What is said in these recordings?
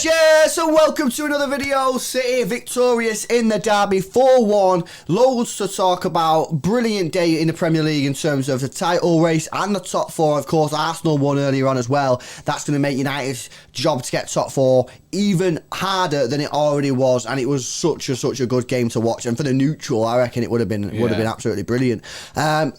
Yes, and welcome to another video. City victorious in the derby 4-1. Loads to talk about. Brilliant day in the Premier League in terms of the title race and the top four. Of course, Arsenal won earlier on as well. That's going to make United's job to get top four even harder than it already was, and it was such a good game to watch. And for the neutral, I reckon it would have been absolutely brilliant.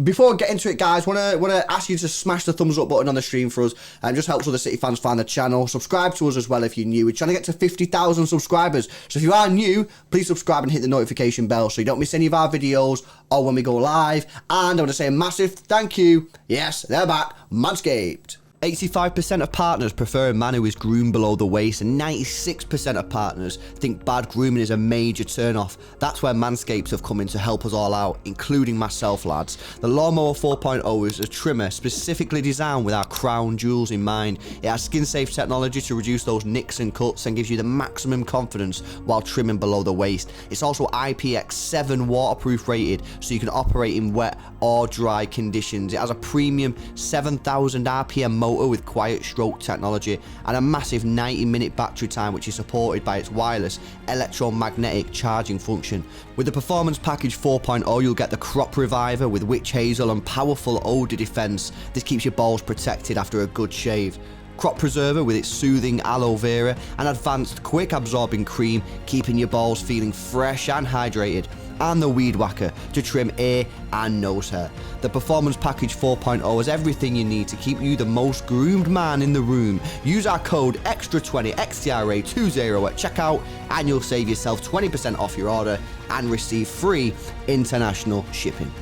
Before I get into it, guys, want to ask you to smash the thumbs up button on the stream for us, and just helps other City fans find the channel. Subscribe to us as well if you're new. We're trying to get to 50,000 subscribers, so if you are new, please subscribe and hit the notification bell so you don't miss any of our videos or when we go live. And I want to say a massive thank you. Yes, they're back. Manscaped. 85% of partners prefer a man who is groomed below the waist, and 96% of partners think bad grooming is a major turn-off. That's where Manscapes have come in to help us all out, including myself, lads. The Lawnmower 4.0 is a trimmer specifically designed with our crown jewels in mind. It has skin-safe technology to reduce those nicks and cuts and gives you the maximum confidence while trimming below the waist. It's also IPX7 waterproof rated, so you can operate in wet or dry conditions. It has a premium 7,000 RPM motor with quiet stroke technology and a massive 90-minute battery time, which is supported by its wireless electromagnetic charging function. With the Performance Package 4.0, you'll get the Crop Reviver with witch hazel and powerful odor defense. This keeps your balls protected after a good shave. Crop Preserver with its soothing aloe vera and advanced quick absorbing cream, keeping your balls feeling fresh and hydrated. And the Weed Whacker to trim ear and nose hair. The Performance Package 4.0 has everything you need to keep you the most groomed man in the room. Use our code EXTRA20 XTRA20 at checkout and you'll save yourself 20% off your order and receive free international shipping.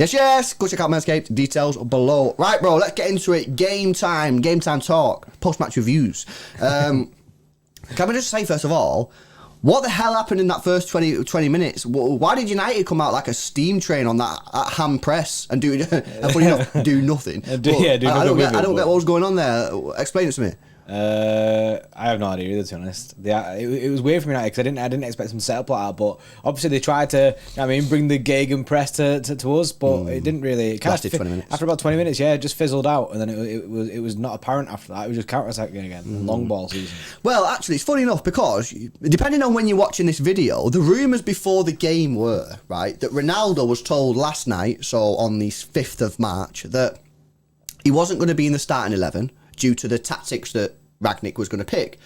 Yes, go check out Manscaped, details below. Right, bro, let's get into it. Game time talk, post-match reviews. Can we just say, first of all, what the hell happened in that first 20 minutes? Why did United come out like a steam train on that hand press and do nothing? I don't get what was going on there. Explain it to me. I have no idea either, to be honest. It was weird for me because I didn't expect them to set up like that, but obviously they tried to, bring the Gegen press to us, but it didn't really. It lasted 20 minutes. After about 20 minutes, it just fizzled out, and then it was not apparent after that. It was just counter-attacking again. Long ball season. Well, actually, it's funny enough because depending on when you're watching this video, the rumours before the game were right that Ronaldo was told last night, so on the 5th of March, that he wasn't going to be in the starting 11 due to the tactics that Rangnick was going to pick.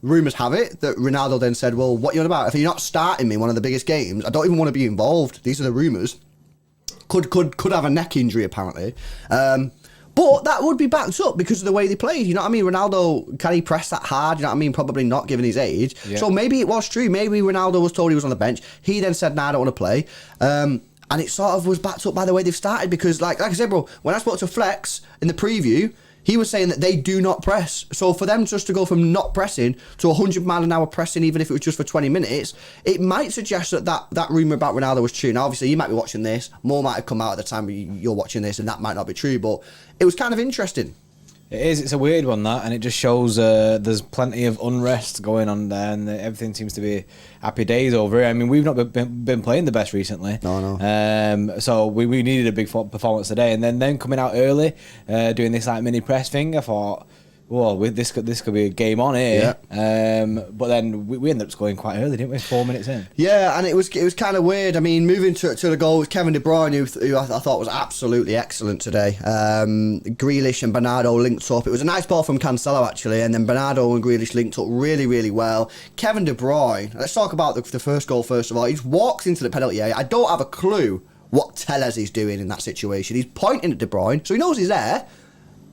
Rumours have it that Ronaldo then said, well, what are you on about? If you're not starting me in one of the biggest games, I don't even want to be involved. These are the rumours. Could have a neck injury, apparently. But that would be backed up because of the way they played. You know what I mean? Ronaldo, can he press that hard? You know what I mean? Probably not, given his age. Yeah. So maybe it was true. Maybe Ronaldo was told he was on the bench. He then said, nah, I don't want to play. And it sort of was backed up by the way they've started because, like I said, bro, when I spoke to Flex in the preview, he was saying that they do not press. So for them just to go from not pressing to 100 mile an hour pressing, even if it was just for 20 minutes, it might suggest that rumour about Ronaldo was true. Now, obviously, you might be watching this. More might have come out at the time you're watching this, and that might not be true. But it was kind of interesting. It is. It's a weird one, that, and it just shows there's plenty of unrest going on there, and everything seems to be happy days over it. I mean, we've not been playing the best recently. No. So we needed a big performance today, and then coming out early, doing this like mini press thing, I thought, whoa, this could be a game on here. Yeah. But then we ended up scoring quite early, didn't we? 4 minutes in. Yeah, and it was kind of weird. I mean, moving to the goal with Kevin De Bruyne, who I thought was absolutely excellent today. Grealish and Bernardo linked up. It was a nice ball from Cancelo, actually, and then Bernardo and Grealish linked up really, really well. Kevin De Bruyne, let's talk about the first goal first of all. He just walks into the penalty area. I don't have a clue what Tellez is doing in that situation. He's pointing at De Bruyne, so he knows he's there.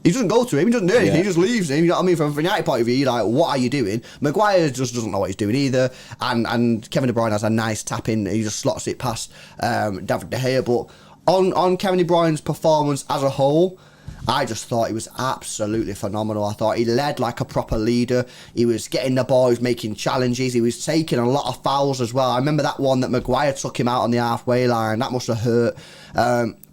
He doesn't go to him, he doesn't do anything, He just leaves him, you know what I mean? From a United point of view, you're like, what are you doing? Maguire just doesn't know what he's doing either, and Kevin De Bruyne has a nice tap in, he just slots it past David De Gea, but on Kevin De Bruyne's performance as a whole, I just thought he was absolutely phenomenal. I thought he led like a proper leader. He was getting the ball, he was making challenges, he was taking a lot of fouls as well. I remember that one that Maguire took him out on the halfway line, that must have hurt.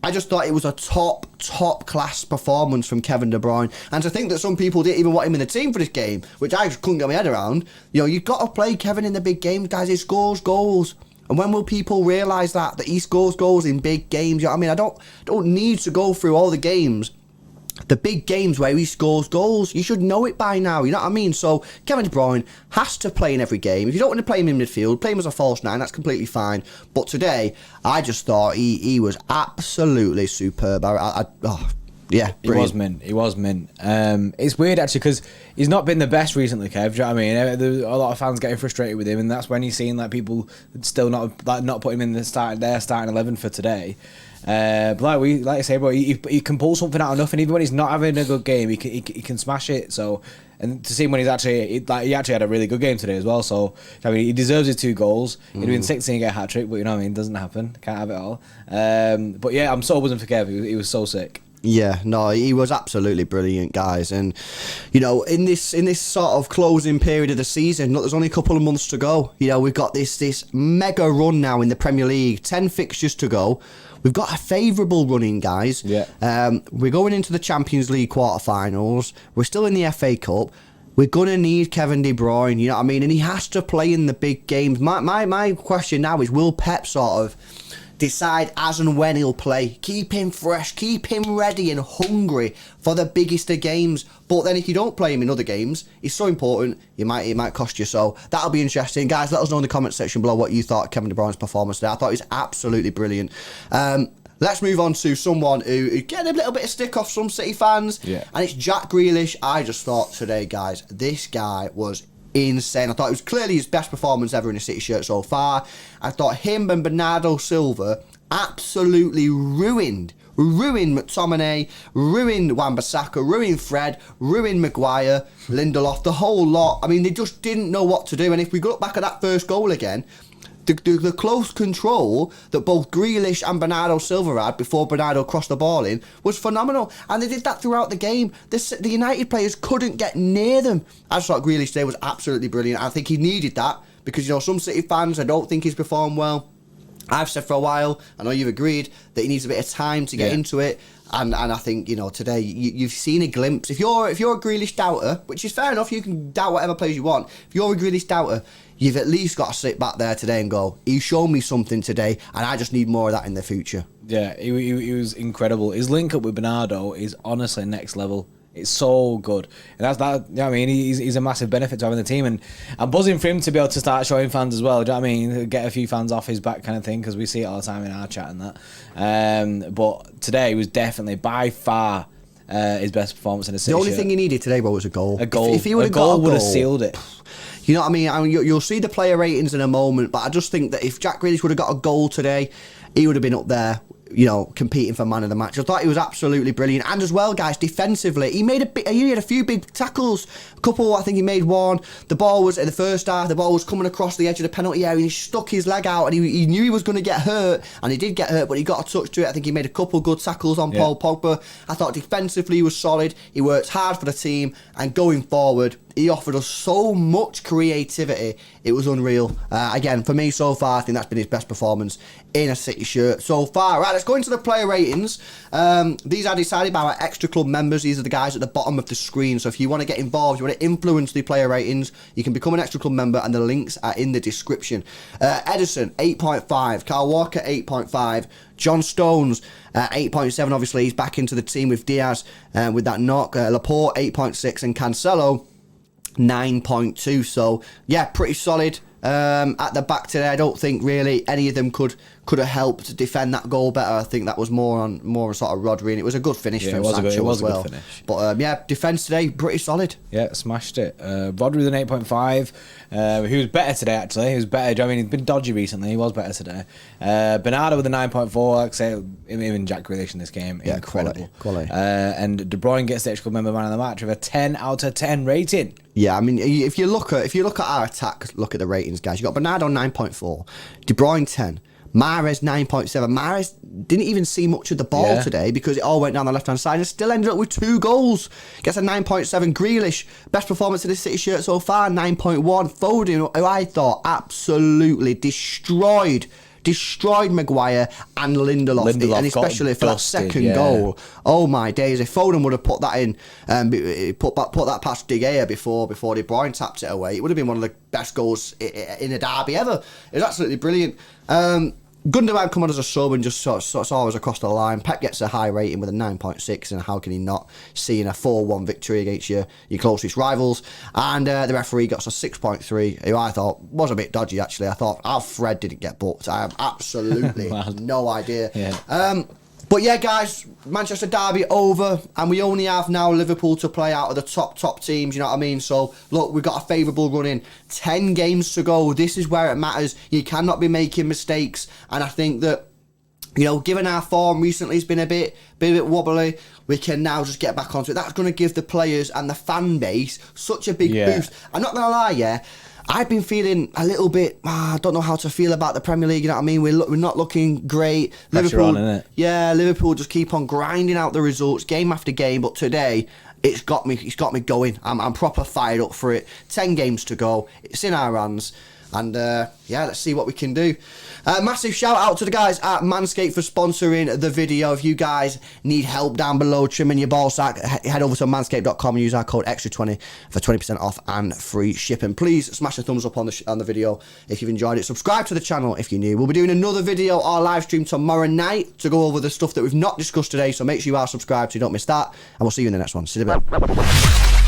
I just thought it was a top class performance from Kevin De Bruyne. And to think that some people didn't even want him in the team for this game, which I just couldn't get my head around. You know, you've got to play Kevin in the big games, guys. He scores goals. And when will people realise that he scores goals in big games? You know what I mean? I don't need to go through all the games. The big games where he scores goals, you should know it by now, you know what I mean? So Kevin De Bruyne has to play in every game. If you don't want to play him in midfield, play him as a false nine, that's completely fine. But today, I just thought he was absolutely superb. Yeah, brilliant. He was mint. It's weird actually because he's not been the best recently, Kev. Do you know what I mean? There's a lot of fans getting frustrated with him, and that's when you're seeing like people still not put him in the starting 11 for today. But like I say, bro, he can pull something out of nothing. Even when he's not having a good game, he can smash it. So, and to see him when he actually had a really good game today as well. So I mean, he deserves his 2 goals. He'd been 16 to get a hat trick, but you know what I mean, it doesn't happen. Can't have it all. But yeah, I'm so buzzing for Kev. He was so sick. Yeah, no, he was absolutely brilliant, guys. And, you know, in this sort of closing period of the season, look, there's only a couple of months to go. You know, we've got this mega run now in the Premier League, 10 fixtures to go. We've got a favourable running, guys. Yeah. We're going into the Champions League quarterfinals. We're still in the FA Cup. We're going to need Kevin De Bruyne, you know what I mean? And he has to play in the big games. My question now is, will Pep sort of decide as and when he'll play? Keep him fresh, keep him ready and hungry for the biggest of games. But then if you don't play him in other games, he's so important, it might cost you. So that'll be interesting. Guys, let us know in the comment section below what you thought of Kevin De Bruyne's performance today. I thought he was absolutely brilliant. Let's move on to someone who getting a little bit of stick off some City fans. Yeah. And it's Jack Grealish. I just thought today, guys, this guy was insane. I thought it was clearly his best performance ever in a City shirt so far. I thought him and Bernardo Silva absolutely ruined McTominay, ruined Wan-Bissaka, ruined Fred, ruined Maguire, Lindelof, the whole lot. I mean, they just didn't know what to do. And if we look back at that first goal again, the close control that both Grealish and Bernardo Silva had before Bernardo crossed the ball in was phenomenal. And they did that throughout the game. The United players couldn't get near them. I just thought Grealish today was absolutely brilliant. I think he needed that because, you know, some City fans, I don't think he's performed well. I've said for a while, I know you've agreed, that he needs a bit of time to get into it. And I think, you know, today you've seen a glimpse. If you're a Grealish doubter, which is fair enough, you can doubt whatever players you want. If you're a Grealish doubter, you've at least got to sit back there today and go, he showed me something today, and I just need more of that in the future. Yeah, he was incredible. His link up with Bernardo is honestly next level. It's so good, and that's that. You know what I mean, he's a massive benefit to having the team, and I'm buzzing for him to be able to start showing fans as well. Do you know what I mean? Get a few fans off his back, kind of thing, because we see it all the time in our chat and that. But today was definitely by far his best performance in a City. The only thing he needed today, bro, was a goal. A goal. If he would have got a goal, would have sealed it. You know what I mean? You'll see the player ratings in a moment, but I just think that if Jack Grealish would have got a goal today, he would have been up there, you know, competing for man of the match. I thought he was absolutely brilliant. And as well, guys, defensively, he had a few big tackles. A couple, I think he made one. The ball was, in the first half, the ball was coming across the edge of the penalty area and he stuck his leg out and he knew he was going to get hurt, and he did get hurt, but he got a touch to it. I think he made a couple good tackles on Paul Pogba. I thought defensively he was solid. He worked hard for the team, and going forward, he offered us so much creativity. It was unreal. Again, for me so far, I think that's been his best performance in a City shirt so far. Right, let's go into the player ratings. These are decided by our extra club members. These are the guys at the bottom of the screen. So if you want to get involved, you want to influence the player ratings, you can become an extra club member, and the links are in the description. Edison, 8.5. Kyle Walker, 8.5. John Stones, 8.7. Obviously, he's back into the team with Diaz with that knock. Laporte, 8.6. And Cancelo, 9.2. So yeah, pretty solid at the back today. I don't think really any of them could have helped defend that goal better. I think that was more on sort of Rodri, and it was a good finish from Sancho as well. Good finish. But yeah, defence today pretty solid. Yeah, smashed it. Rodri with an 8.5. He was better today actually. He was better. I mean, he's been dodgy recently. He was better today. Bernardo with a 9.4. Like I say, even Jack Grealish in this game, yeah, incredible. Quality. And De Bruyne gets the extra club member man of the match with a 10 out of 10 rating. Yeah, I mean, if you look at our attack, look at the ratings, guys. You got Bernardo 9.4, De Bruyne 10, Mahrez 9.7. Mahrez didn't even see much of the ball today because it all went down the left hand side and still ended up with 2 goals. Gets a 9.7. Grealish, best performance in the City shirt so far, 9.1. Foden, who I thought absolutely destroyed destroyed Maguire and Lindelof and especially for that second goal. Oh my days! If Foden would have put that in, put that past De Gea before De Bruyne tapped it away, it would have been one of the best goals in a derby ever. It was absolutely brilliant. Gundogan come on as a sub and just sort of saw us across the line. Pep gets a high rating with a 9.6, and how can he not, seeing a 4-1 victory against your closest rivals? And the referee got us a 6.3, who I thought was a bit dodgy, actually. I thought how Fred didn't get booked. I have absolutely no idea. Yeah. But yeah, guys, Manchester derby over, and we only have now Liverpool to play out of the top teams, you know what I mean? So, look, we've got a favourable run in. 10 games to go. This is where it matters. You cannot be making mistakes, and I think that, you know, given our form recently has been a bit wobbly, we can now just get back onto it. That's going to give the players and the fan base such a big boost. I'm not going to lie, I've been feeling a little bit, I don't know how to feel about the Premier League, you know what I mean? We're not looking great. Pressure on, innit? Yeah, Liverpool just keep on grinding out the results game after game, but today it's got me going. I'm proper fired up for it. 10 games to go. It's in our hands. And yeah, let's see what we can do. Massive shout out to the guys at Manscapes for sponsoring the video. If you guys need help down below trimming your ball sack, head over to manscaped.com and use our code extra20 for 20% off and free shipping. Please smash a thumbs up on the video if you've enjoyed it. Subscribe to the channel if you're new. We'll be doing another video or live stream tomorrow night to go over the stuff that we've not discussed today, so make sure you are subscribed so you don't miss that. And we'll see you in the next one. See you in a bit.